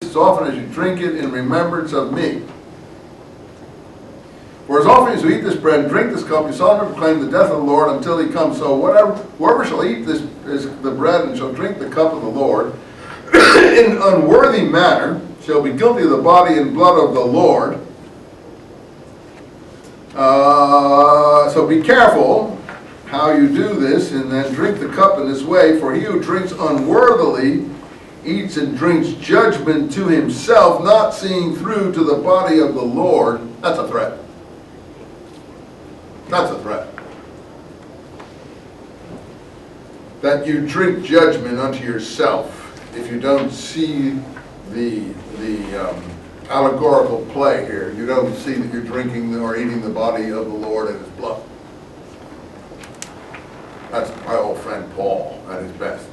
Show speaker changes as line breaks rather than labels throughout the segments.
as often as you drink it in remembrance of me. For as often as you eat this bread and drink this cup, you solemnly proclaim the death of the Lord until he comes. So whoever shall eat this is the bread and shall drink the cup of the Lord in unworthy manner shall be guilty of the body and blood of the Lord. So be careful how you do this, and then drink the cup in this way. For he who drinks unworthily eats and drinks judgment to himself, not seeing through to the body of the Lord. That's a threat. That's a threat. That you drink judgment unto yourself if you don't see the allegorical play here. You don't see that you're drinking or eating the body of the Lord and his blood. That's my old friend Paul at his best.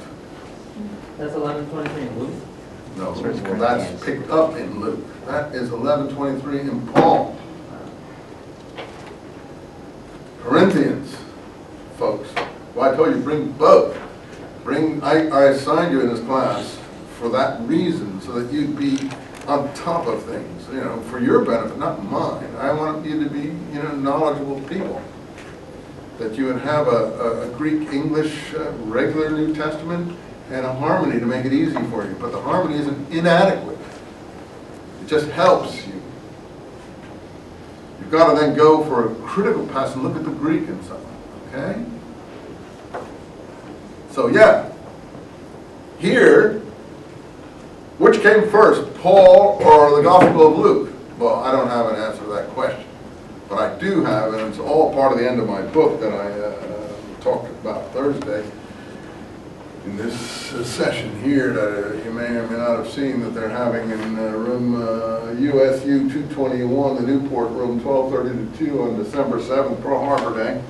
That's 11:23 in Luke?
No, well, that's picked up in Luke. That is 11:23 in Paul. Corinthians, folks. Well, I told you bring both. I assigned you in this class for that reason, so that you'd be on top of things, you know, for your benefit, not mine. I want you to be, you know, knowledgeable people. That you would have a Greek, English, regular New Testament, and a harmony to make it easy for you. But the harmony isn't inadequate. It just helps you. You've got to then go for a critical pass and look at the Greek and so on, okay? So yeah, here, which came first, Paul or the Gospel of Luke? Well, I don't have an answer to that question. But I do have, and it's all part of the end of my book that I talked about Thursday, in this session here that you may or may not have seen that they're having in room USU 221, the Newport room, 12:30 to 2 on December 7th, Pearl Harbor Day.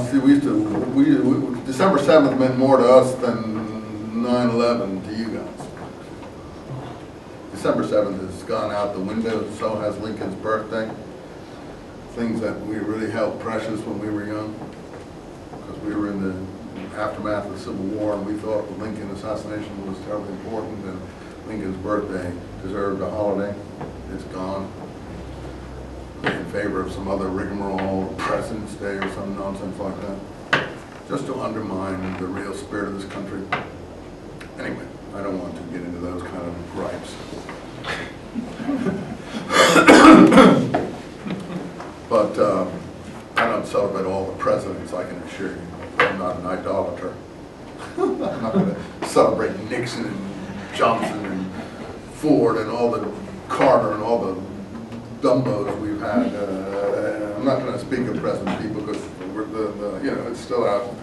See, December 7th meant more to us than 9/11 to you guys. December 7th has gone out the window, so has Lincoln's birthday. Things that we really held precious when we were young, because we were in the aftermath of the Civil War, and we thought the Lincoln assassination was terribly important, and Lincoln's birthday deserved a holiday. It's gone. In favor of some other rigmarole, President's Day or some nonsense like that, just to undermine the real spirit of this country. Anyway, I don't want to get into those kind of gripes. But I don't celebrate all the presidents, I can assure you. I'm not an idolater. I'm not going to celebrate Nixon and Johnson and Ford and all the Carter and all the dumbos we've had. I'm not going to speak of present people because you know, it's still out.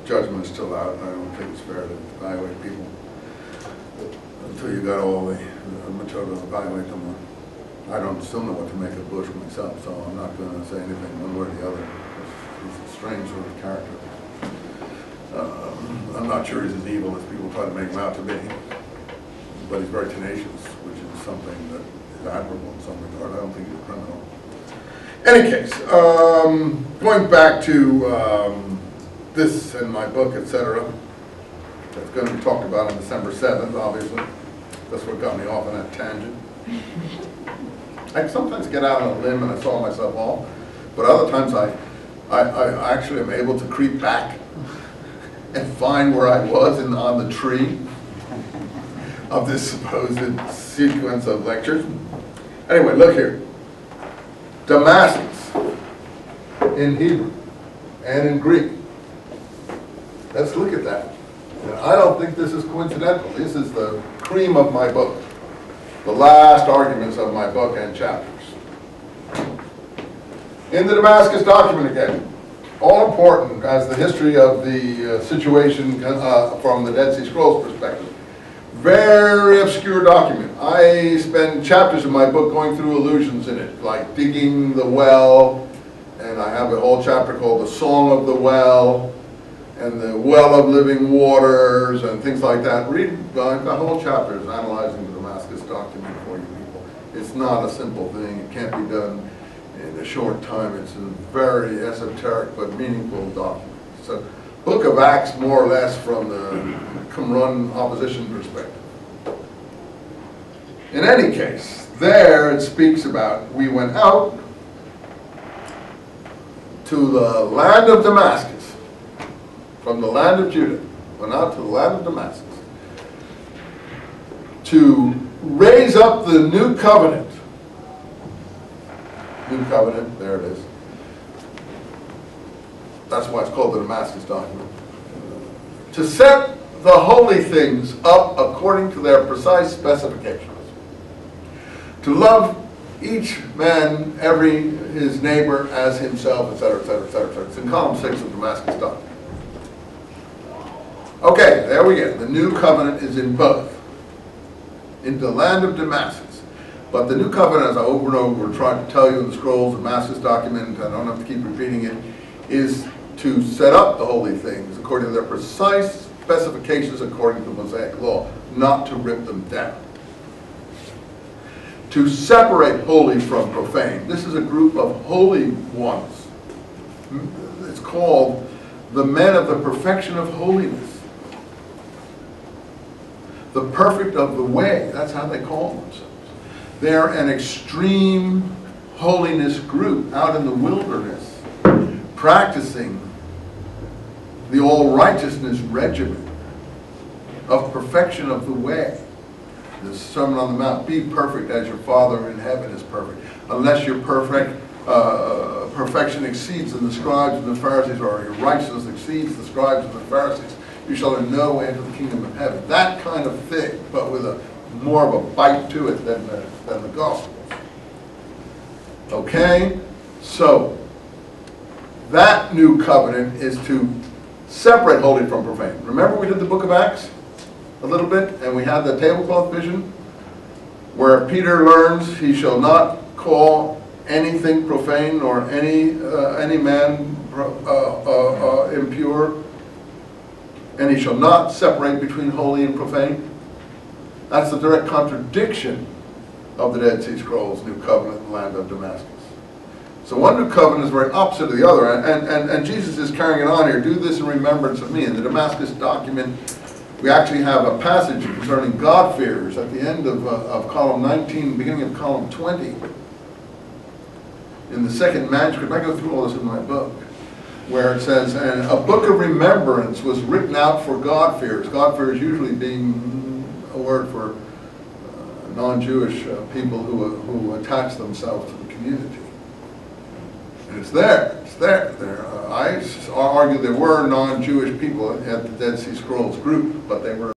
Judgment is still out. I don't think it's fair to evaluate people until you got all the material to evaluate them on. I don't still know what to make of Bush myself, so I'm not going to say anything one way or the other. He's a strange sort of character. I'm not sure he's as evil as people try to make him out to be, but he's very tenacious, which is something that is admirable in some regard. I don't think he's a criminal. Any case, going back to this and my book, etc., that's going to be talked about on December 7th, obviously. That's what got me off on that tangent. I sometimes get out on a limb and I saw myself off, but other times I actually am able to creep back and find where I was on the tree of this supposed sequence of lectures. Anyway, look here. Damascus in Hebrew and in Greek. Let's look at that. And I don't think this is coincidental. This is the cream of my book. The last arguments of my book and chapters. In the Damascus document again, all important as the history of the situation from the Dead Sea Scrolls perspective. Very obscure document. I spend chapters of my book going through allusions in it, like digging the well, and I have a whole chapter called The Song of the Well, and the Well of Living Waters, and things like that. Read the whole chapters analyzing the Damascus document for you people. It's not a simple thing. It can't be done in a short time. It's a very esoteric but meaningful document. So book of Acts more or less from the Qumran opposition perspective. In any case, there it speaks about, we went out to the land of Damascus, from the land of Judah, went out to the land of Damascus, to raise up the new covenant. New covenant, there it is. That's why it's called the Damascus document. To set the holy things up according to their precise specifications. To love each man, his neighbor as himself, etc., etc., etc., etc. It's in column 6 of Damascus document. Okay, there we get it. The new covenant is in both. In the land of Damascus. But the new covenant, as I over and over tried to tell you in the scrolls of Damascus document, I don't have to keep repeating it, is to set up the holy things according to their precise specifications according to the Mosaic law, not to rip them down. To separate holy from profane. This is a group of holy ones. It's called the men of the perfection of holiness. The perfect of the way, that's how they call themselves. They're an extreme holiness group out in the wilderness, practicing the all-righteousness regimen of perfection of the way. The Sermon on the Mount, be perfect as your Father in heaven is perfect. Unless your perfection exceeds in the scribes and the Pharisees, or your righteousness exceeds the scribes and the Pharisees, you shall in no way enter the kingdom of heaven. That kind of thing, but with more of a bite to it than the Gospels. Okay? So, that new covenant is to separate holy from profane. Remember we did the book of Acts a little bit, and we had the tablecloth vision where Peter learns he shall not call anything profane or any man impure, and he shall not separate between holy and profane. That's the direct contradiction of the Dead Sea Scrolls, New Covenant, and land of Damascus. So one new covenant is very opposite of the other, and Jesus is carrying it on here. Do this in remembrance of me. In the Damascus document, we actually have a passage concerning God-fearers at the end of column 19, beginning of column 20. In the second manuscript, I go through all this in my book, where it says, and a book of remembrance was written out for God-fearers. God-fearers usually being a word for non-Jewish people who attach themselves to the community. And it's there. It's there. I argue there were non-Jewish people at the Dead Sea Scrolls group, but they were